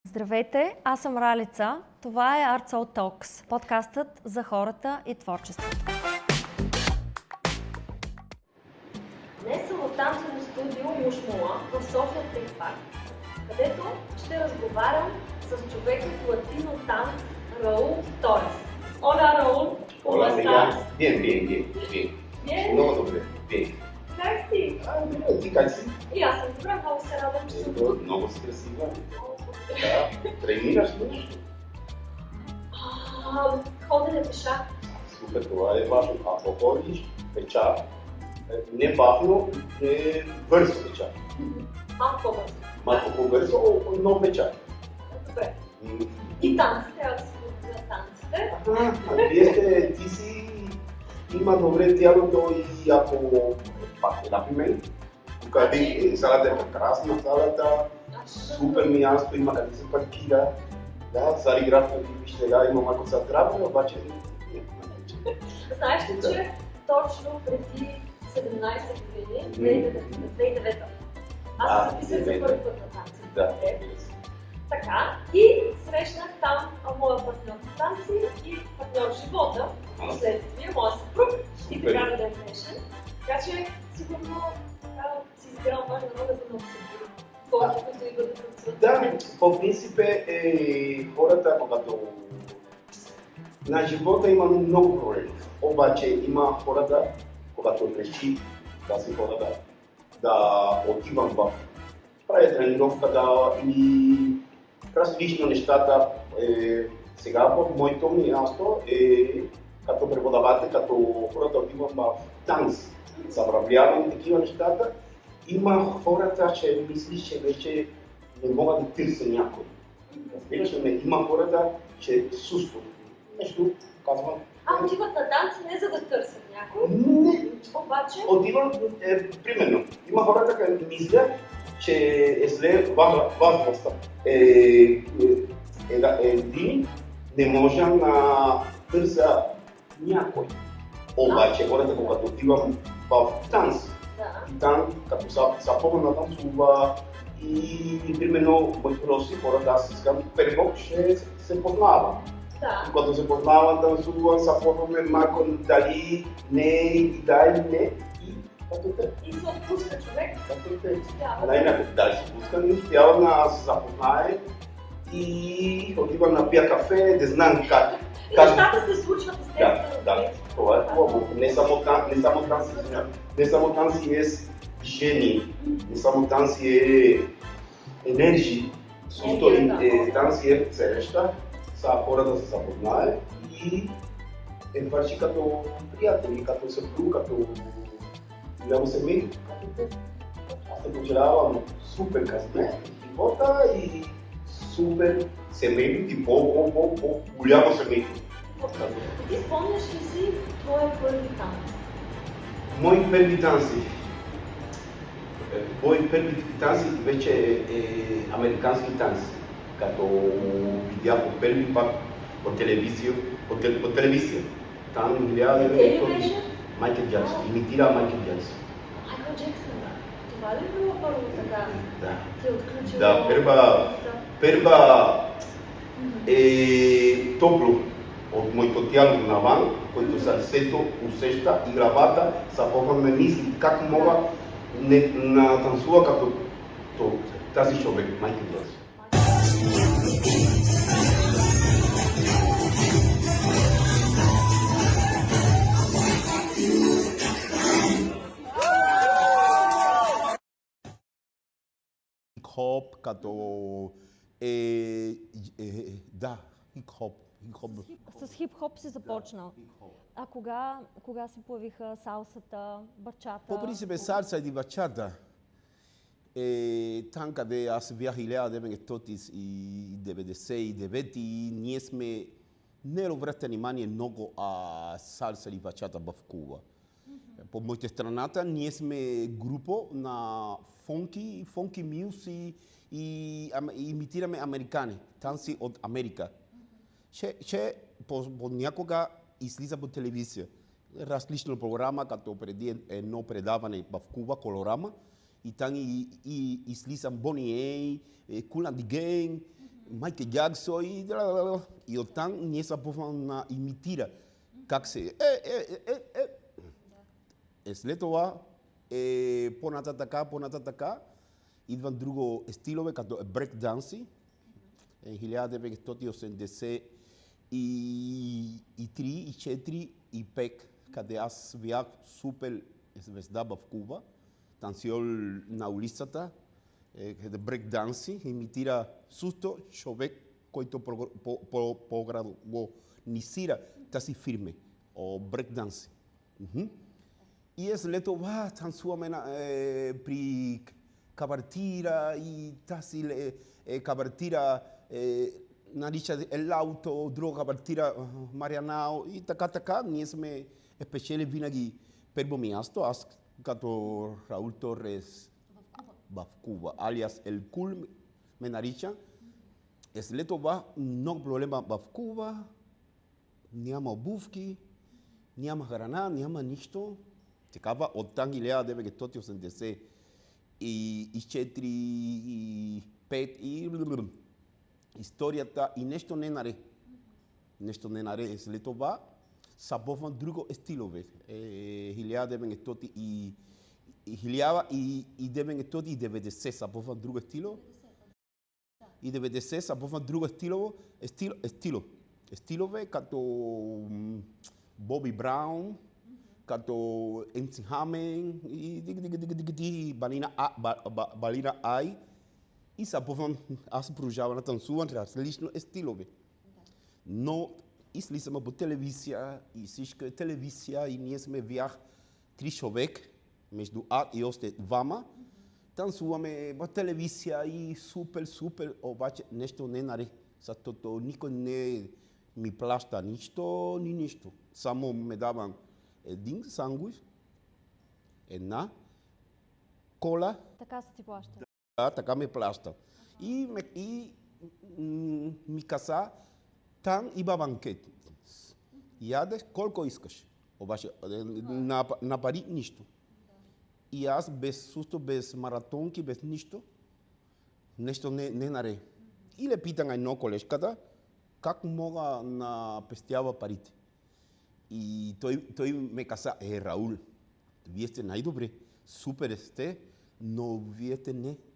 Здравейте, аз съм Ралица. Това е Art Soul Talks, подкастът за хората и творчеството. Днес съм в танцово студио Мушмула в София Тек Парк, където ще разговарям с човек от латино танц Раул Торес. Hola, Raúl, ¿cómo estás? Bien. Много добре. Bien. Как си? Ти как си? И аз съм добре, много се радвам, че съм тук. Много си красива. Да, тренираш нещо. Ходене пеша. Супер, това е важно. Ако ходиш пеша, не бавно, не бързо пеша. Малко по-бързо. Малко по-бързо, но пеша. Добре. И танците, трябва да се говори за танците. Вие сте, ти си има добре тялото и ако пак например, тук залата е прекрасна, залата, супер място, има къде се паркира. Да, цари граф, виж сега има малко затрабване, обаче Знаеш ли, че точно преди 17 години, 2009-та, аз се записах за първи път на танци. Да. Така, и срещнах там моя партньор в танци и партньор в живота, впоследствие, моя съпруг и така да е днешен. Така че, сигурно, си избирал важна роля за много съпруг. Хората, които идват да танцуват. Да, по принцип хората, когато на живота има много проблеми. Обаче има хората, когато реши тази хората да отивам в правя тренировката и различно нещата. Сега в моето място като преподавател, като хората отивам в танц, забравлявам такива нещата. Има хората, че мислиш, че вече не могат да търся някой. Разбираш ли, има хората, че суспо. Нещо казвам. Отиват на танци не за да търсят някой? Не. Обаче? Отивам, примерно, има хората, които мислят, че е след възрастта. Един не може да търся някой. Обаче хората, когато отивам в танц, и там, като запомня на танцува и примерно моите проси хората, аз искам първо ще се познавам. Когато се познавам, танцувам, запомняме малко дали не и да и не. И се отпуска човек. Дали се отпуска, не успява да се запознае и отива на пия кафе, да знам как. И нещата се случват естествено. Да, това е хубаво. Не само танци е движение, не само танци е енергия. Също танци е среща, са хората да се запознае и върши като приятели, като съпруг, като голямо семейство. Аз се пожелавам супер късмет в живота и супер семейство и по-голямо семейство. Ти спомняш ли си твоя първи танц? Мои първи танци. Мои първи танци вече е американски танци. Като видя по първи път по телевизия. Там видя Майкъл Джаксън. Имитира Майкъл Джаксън. Майкъл Джаксън, да. Това ли било първо така? Да. Ти е отключил? Да, първа е топло от моето тяло навън, който сърцето усеща и главата започва да мисли как мога да танцува като тази човек, Майкъл Джаксън. Хип-хоп, като да, хип-хоп. С хип-хоп си започнал. А кога се появиха салсата, бачата? По принцип салса и бачата. Там, къде аз бях 1999 и ние сме не обръща внимание много салса и бачата в Куба. По моята страната ние сме група на фонки мюзик и имитираме американи, танци от Америка. Понякога излиза по телевизия. Различна програма, като преди едно предаване в Куба, Колорама, и там излизам Бони Ей, Кул and the Gang, Michael Jackson и оттам ние започвам на имитира как се след това по-нататъка идват друго стилове като брейк данси. 1983 и 4 и 5, къде аз бях супер звезда в Куба, танцор на улицата, брейк данси, имитира също човек, който организира тази фирма, брейк данси. И след това танцуваме при кабартира и тази кабартира нарича Елауто, друга кабартира Марианао и така. Ние сме спечели винаги първо място, аз като Раул Торес в Куба, алиас El Cool ме нарича. След това много проблема в Куба, няма обувки, няма храна, няма нищо. Такава оттам 1984 и 5 и историята и нещо не наред. Нещо не наред. След това започват друго стилове. 1990 започват друго стило. И 90 започват друго стилове като Боби Браун, като MC Hammer и Балина Ай. И започвам, аз продължавам да танцувам различно стилове. Но и слизаме по телевизия, и всичко телевизия, и ние сме бях 3 човек, между и още двама. Танцуваме по телевизия и супер, обаче нещо не наред. Защото никой не ми плаща нищо. Само ме давам един сандвич, една кола. Така се ти плаща? Да, така ме плаща. И ми каза, там има банкет. Ядеш колко искаш. Обаче на пари нищо. И аз без маратонки, без нищо, нещо не наред. И ле питам едно колежката, как мога да пестява парите. И той ме каза, Раул, вие сте най-добре, супер сте, но вие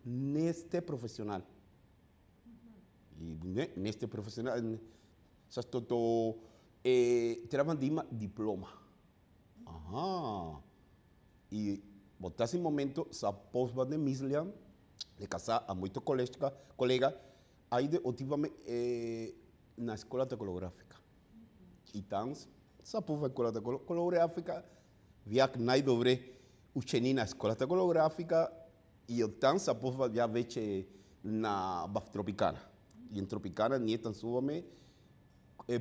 не сте професионал. И не сте професионал, защото трябва да има диплома. И в този момент започва да мисля, да каза моята колега, айде отиваме на школата хореографика. И там започва школата хореографика, бях най-добре учени на школата хореографика и оттам започва бях вече в Тропикана. И в Тропикана ние танцуваме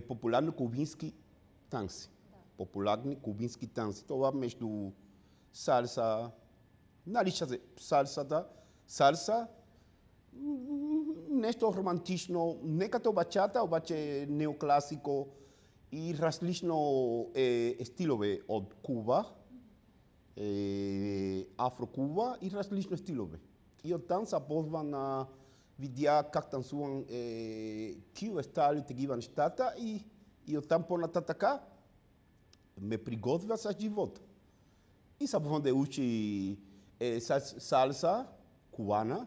популярни кубински танци. Популярни кубински танци. Това между салса, нарича се салса, нещо романтично, не като бачата, обаче неокласико и различно стилове от Куба, Афро-Куба и различно стилове. И оттам започва на видя как танцувам тия стали, такива нещата и оттам по-нататъка ме приготвя с живота. И започвам да учи салса, кубана,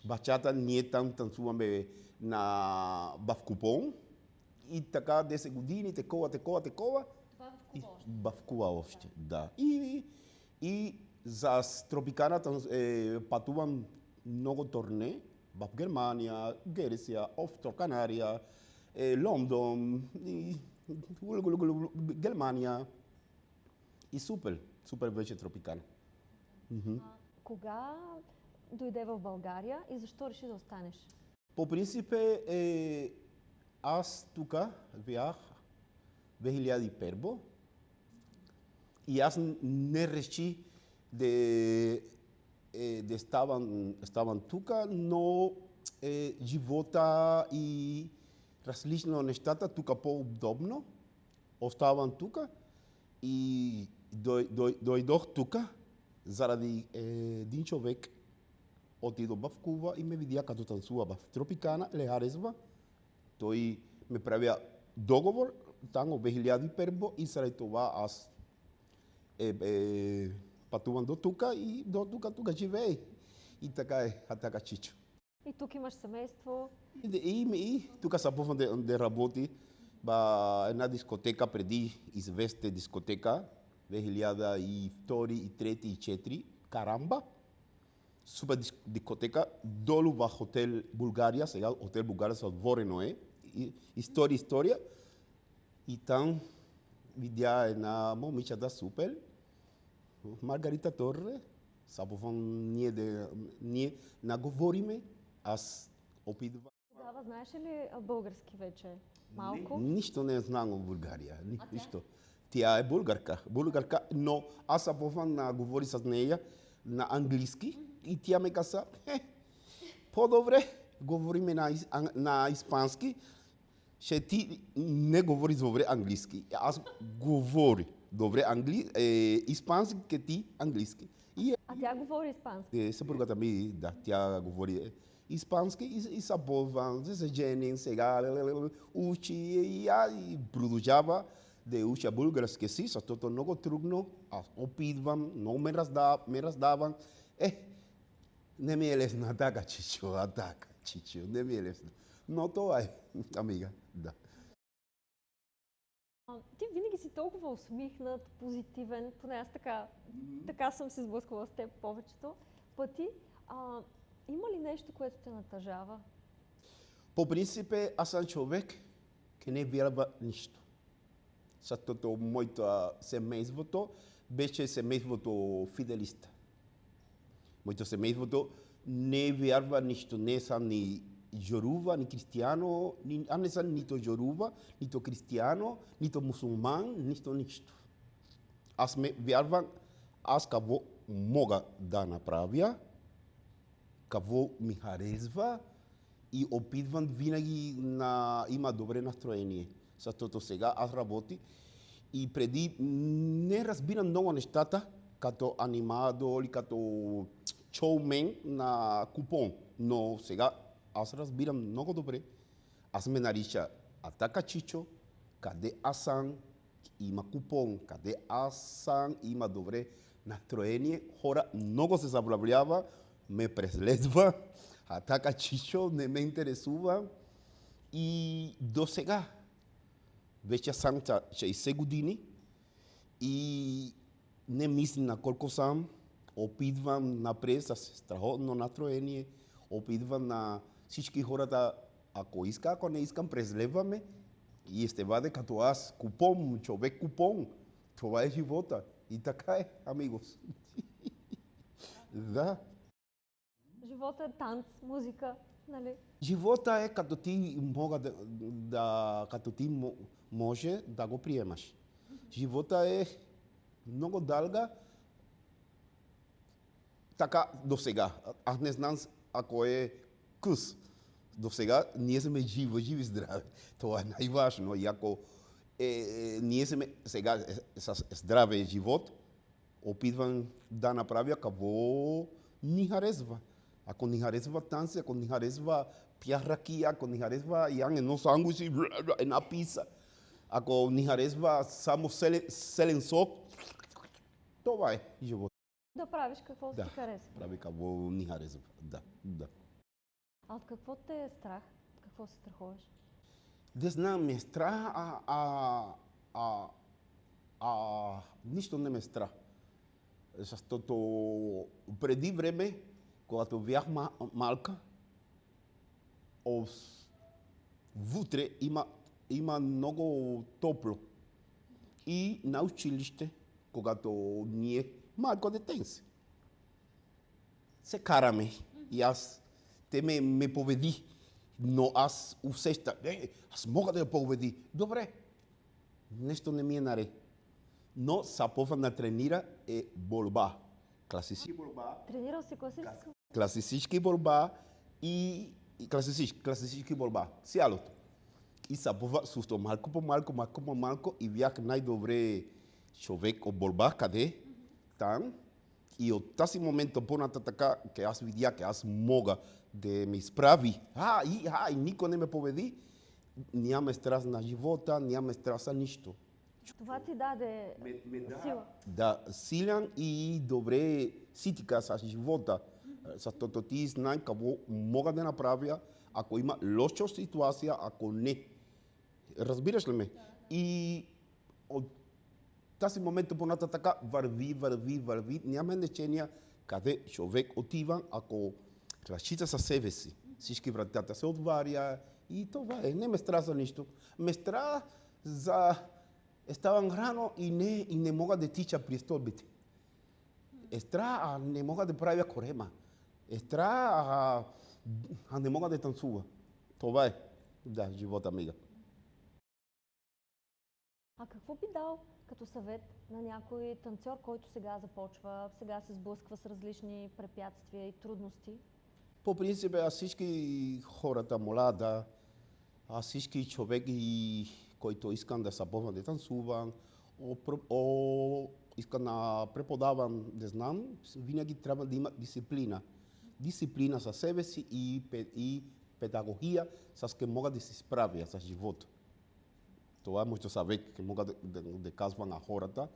бачата, ние там танцуваме в купон и така 10 години, такова. Това в Куба още? В Куба още, да. И за Тропикана пътувам много турне в Германия, Гърция, Остров Канария, Лондон, Германия. И супер беше Тропикана. Кога дойде в България и защо реши да останеш? По принцип аз тук бях 2001 и аз не реши да ставам тук, но живота и различно нещата тук по-удобно. Оставам тук и дойдох тук заради един човек, отидов в Куба и ме видија като танцува в Тропикана, ле харесва. Тој ме правија договор, таму 2001 и заради това аз патувам до тука и до тука живеј. И така е, а така Чичо. И тук имаш семейство. И тука сапувам да работи ба една дискотека преди известна дискотека 2002 и 2003 и 2004, Карамба. Супер дискотека долу во хотел Булгарија, сега хотел Булгарија се отворено е. Историја. И там видја една момичета супер, Маргарита Торре, сапувам ние наговориме, аз опитвам. Тогава знаеш ли български вече? Малко? Ништо не знам во Булгарија, ништо. Тя е булгарка, но аз сапувам да говори с неја на англиски и тя ме каза, по-добре говориме на испански, ще ти не говориш добре англиски. Аз говори добре испански, ке ти англиски. А тя говори испански? Съпругата ми, да, тя говори испански и сапувам, се жени, сега учи и продължава да уча български си, защото много трудно, аз опитвам, много ме раздавам. Не ми е лесно, така, Чичо, не ми е лесно. Но това е, амига, да. Ти винаги си толкова усмихнат, позитивен, поне аз така съм се сблъсквала с теб повечето пъти. Има ли нещо, което те натъжава? По принцип, аз съм човек, ке не вярва нищо. Защото моето семейството беше семейството фиделиста. Моето семейството не вярва нищо, не съм ни Жорува, ни християно, аз не съм нито Жорува, нито християно, нито мусулман, нищо. Аз ме вярвам, аз какво мога да направя, какво ми харесва и опитвам винаги има добре настроение. Защото сега аз работи и преди не разбирам много нещата, като аниматор или като шоумен на купон, но сега аз разбирам много добре. Аз ме нарича Атака Чичо, къде аз съм, има купон, къде аз съм, има добре настроение. Хора много се забавлява, ме преследва. Атака Чичо не ме интересува. И до сега, вече съм 60 години и не мислим на колко съм. Опитвам напред с страхотно настроение, опитвам на всички хората, ако не искам, преследваме и ще бъде като аз. Купон, човек купон. Това е живота. И така е, амигос. Да. Живота е танц, музика, нали? Живота е като ти може да го приемаш. Живота е много дълга. Така до сега. Аз не знам ако е къс. До сега ние сме живи здрави. Това е най-важно. И ако ние сме сега с здраве живот, опитвам да направя какво ни харесва. Ако ни харесва танци, ако ни харесва пия ракия, ако ни харесва ян едно сангуси, една пица, ако ни харесва само селен сок, това е живот. Да правиш какво ти харесва. Прави какво ни харесва. Да. А от какво те е страх? Какво се страхуваш? Да знам, ме е страх, нищо не ме е страх. Защото преди време, когато бях малка, вътре има много топло. И на училище, когато ние малко детенци се караме и те ме поведи, но аз усещам, аз мога да я поведи. Добре, нещо не ми е наред. Но сапова на тренира е борба. Класически борба. Тренирал си класическа? Класически борба и класически борба. Цялото. И сапова също малко по малко и бях най-добре човек от борба, къде? Там. И от тази момента по-нататък, ке аз видя, ке аз мога да ме изправи, и никой не ме победи, нямаме страх на живота, нямаме страх за нищо. Това ти даде сила. Да, силен и добре ситика с живота, защото ти знаеш какво мога да направя, ако има лоша ситуация, ако не. Разбираш ли ме? И от тази момент по-нататък върви, няма значение къде човек отива, ако разчита със себе си. Всички вратата се отваря и това е. Не ме страх за нищо. Ме страх за... Ставам рано и не мога да тича при столбите. Страх, не мога да правя корема. Страх, не мога да танцува. Това е. Да, живота мига. А какво би дал като съвет на някой танцор, който сега започва, сега се сблъсква с различни препятствия и трудности? По принцип, всички хората млада, всички човеки, които искам да започвам да танцувам, искам да преподавам, да знам, винаги трябва да има дисциплина. Дисциплина за себе си и педагогия, с ке мога да се справя с живота. Това е моето съвет, ке мога да казвам на хората,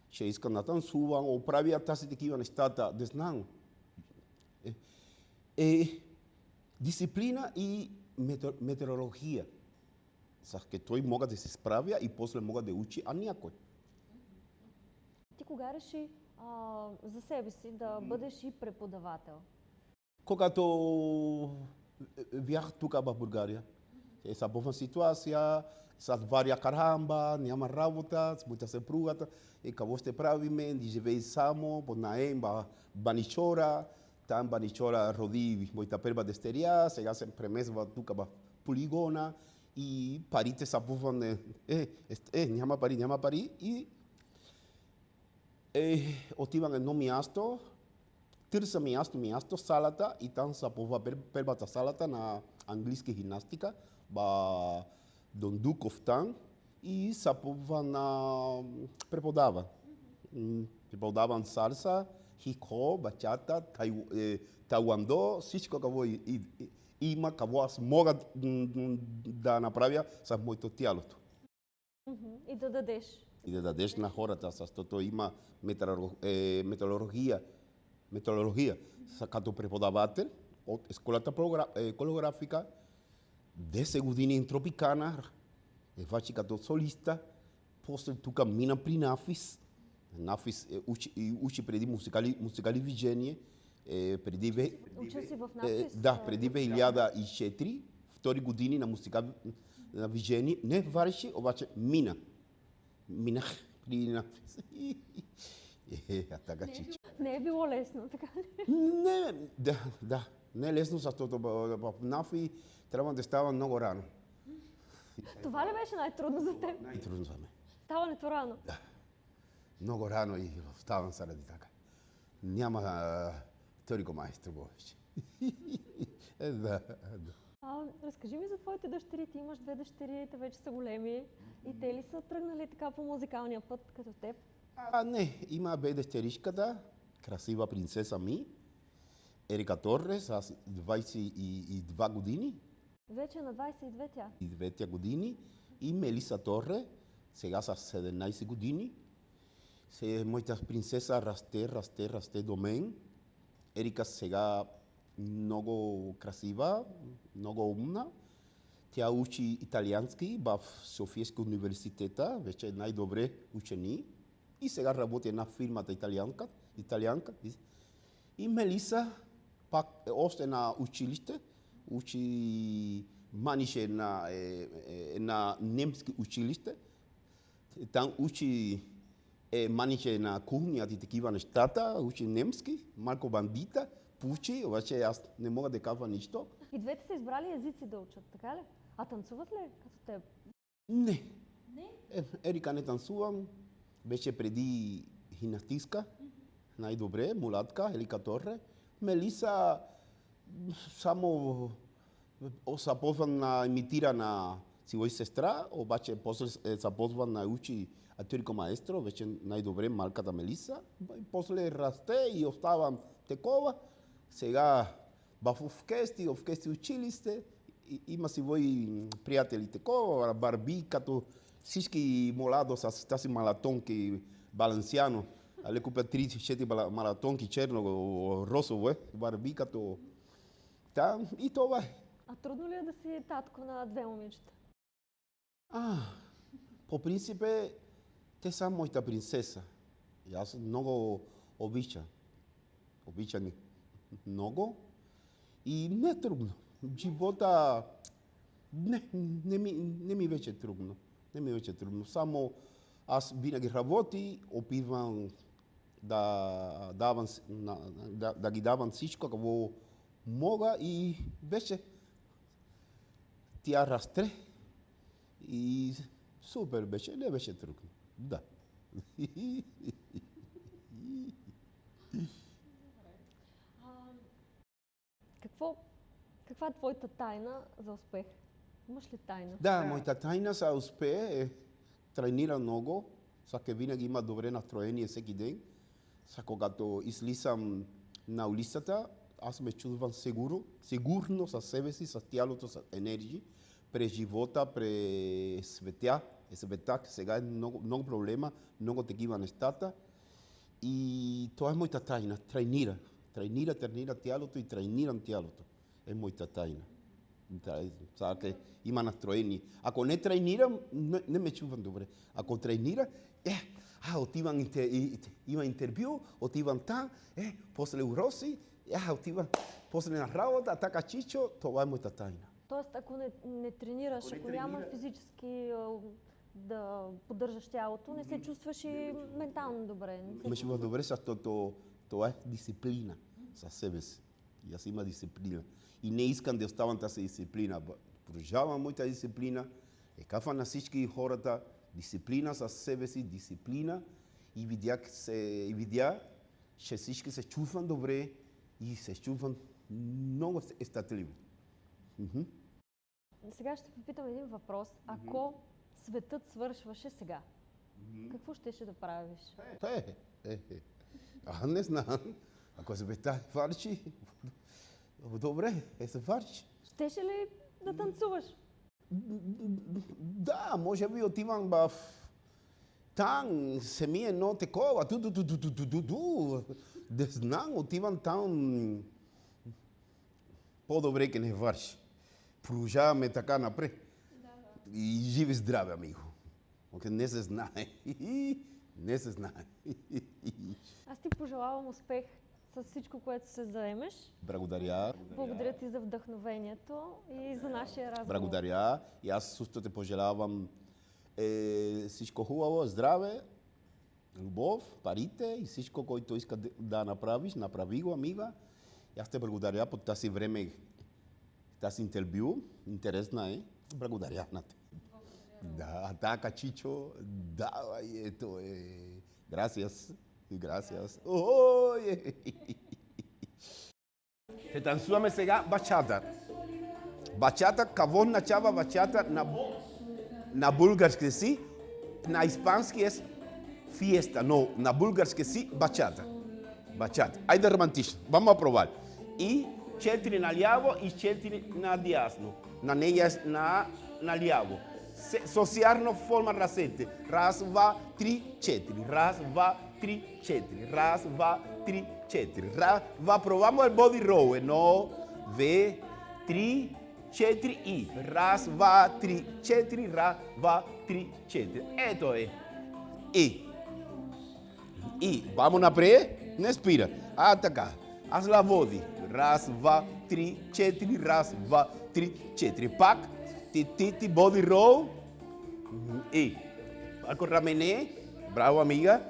че искам да танцувам, правя тази такива нещата, да знам. Дисциплина и метеорология. За ке той мога да се справя и после мога да учи, а някой. Ти кога реши за себе си да бъдеш и преподавател? Когато бях тук в България, събувна ситуация, с варя карамба, няма работа, с моята съпругата, и какво ще правиме, да живее само, по наем, Баничора, там Баничора роди моята първа дъщеря, сега се премества тук в полигона и парите събуваме, няма пари и отивам едно място, търся място, салата и там събува първата салата на английска гимнастика, Дондуков там и събува на преподава. Преподавам салса, хип-хоп, бачата, тауандо, всичко какво има, какво аз мога да направя с моето тялото. И да дадеш. И да дадеш на хората, защото има метеорология като преподавател от школата хореографика, 10 години тропикана, вече като солиста, после тук мина при Нафис. Нафис учи преди музикали движение. Учил си в Нафис? Да, преди 2004, втори години на музикали движение. Не вареше, обаче мина. Минах при Нафис. Не е било лесно, така ли? Да. Не е лесно, защото в Нафи трябва да става много рано. Това ли беше най-трудно за теб? Най-трудно за мен. Ставането рано? Да. Много рано и ставам заради така. Няма вторико майстор повече. Да. Разкажи ми за твоите дъщери. Ти имаш 2 дъщери, те вече са големи. И те ли са тръгнали така по музикалния път, като теб? Не, има бе дъщеричката, красива принцеса ми, Ерика Торрес, с 22 години. Вече на 22 тя. 22 години. И Мелиса Торре, сега с 17 години. Моята принцеса расте до мен. Ерика сега много красива, много умна. Тя учи италиански в Софийска университета, вече е най-добре учени. И сега работи на фирмата италианка. И Мелиса пак още на училище, учи манише на немски училище. Там учи манише на кухнята и такива нещата, учи немски, малко бандита, пучи, обаче аз не мога да казвам нищо. И двете са избрали езици да учат, така ли? А танцуват ли като теб? Не. Ерика не танцувам, беше преди гимнастистка, най-добре, мулатка, Ерика Торре. Мелиса само започва на имитира на своја сестра, обаче после се позван на учи атирико маестро, веќе најдобре малката Мелиса, и после расте и оставам текова. Сега баф овкести училисте, има си вои пријатели текова, барби, като всички моладо с таси малатонки балансиано, але купа 3-4 малатонки черно, росово, барби, като там и това е. А трудно ли е да си татко на две момичета? По принцип те са моята принцеса. И аз много обичам. Обичам ги много. И не е трудно. Живота не ми вече трудно. Не ми вече трудно. Само аз винаги работи, опитвам да ги давам всичко какво мога и беше тя расте и супер беше, не беше трудно. Да. Каква е твоята тайна за успех? Имаш ли тайна? Да, моята тайна за успех е тренира много, сака винаги има добре настроение всеки ден. Са когато излизам на улицата, аз ме чувствам сигурно със себе си, с тялото, с енергия, през живота, през света. Сега е много проблема, много такива нещата. И това е моята тайна. Тренира тялото и тренирам тялото. Е моята тайна. Сака има настроение. Ако не тренирам, не ме чувам добре. Ако тренира, отивам има интервю, отивам там, после уроси, отивам после на работа, така чичо, това е моята тайна. Тоест, ако не тренираш, ако няма физически да поддържаш тялото, не се чувстваш и ментално добре. Ме чувам добре, защото това е дисциплина със себе си. И аз има дисциплина. И не искам да оставам тази дисциплина. Продължавам моята дисциплина. Казвам на всички хората, дисциплина със себе си, дисциплина. И видя, че всички се чувствам добре и се чувствам много щастливо. Сега ще попитам един въпрос. Ако светът свършваше сега, какво щеше да правиш? Не знам. Ако светът върши, добре, се върши. Щеше ли да танцуваш? Да, може би отивам в там, семи едно такова, не знам, отивам там, по-добре ке не върши. Продължаваме така напред. И живи здраве, амиго. Не се знае. Не се знае. Аз ти пожелавам успех с всичко, което се заемеш. Благодаря. Благодаря ти за вдъхновението и за нашия разговор. Благодаря. И аз също те пожелавам всичко хубаво, здраве, любов, парите и всичко, което иска да направиш, направи го, амига. И аз те благодаря по тази време, тази интервю. Интересна е. Благодаря на те. Да, така, Чичо. Давай, ето е. Gracias. Gracias. Ще танцуваме сега бачата. Бачата, какво означава бачата на български си? На испански е фиеста, но на български си бачата. Бачата. Айде романтично. Vamos a probar. И 4 наляво и 4 надясно. На нея наляво. Sociarno forma rasete. Раз, два, три, 4. Раз, два, 3, 4. Раз, два, 3, 4. Раз, два. Probamos el body roll. 1, 2, 3, 4 и. Раз, два, 3, 4. Раз, два, 3, 4. Ето е. И. Vamos напред. Не спира. Така. Аз la body. Раз, два, 3, 4. Раз, два, 3, 4. Пак. Ti body roll. И. Ако рамене. Браво, amiga.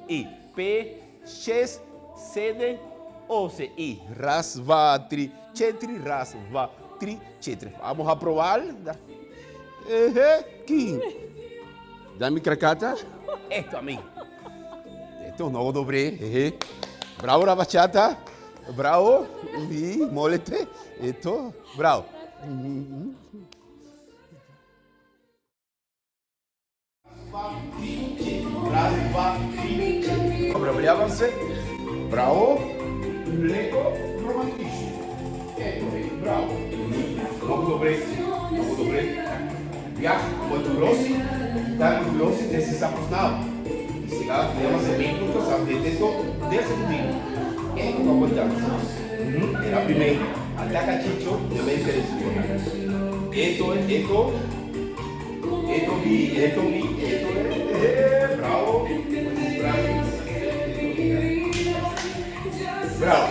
И. 5, 6, 7, 8. И. Раз, два, 3, 4. Раз, два, 3, 4. Vamos a probar. King. Дай-ми краката. Ето, amiga. Ето, много добре. Браво, рабачата. Браво. И, молете. Ето, браво. Зahvaljavam se. Bravo. Леко романтично. Ето е, браво. Много добре. Много добре. Бях мотороси, там мотороси се запознава. И сега гледам семейството с детето 10 години. Ето много танц. Era при мен. А така Чичо не ме интересува. Ето е. Браво. Браво.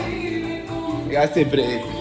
Grazie, Brett.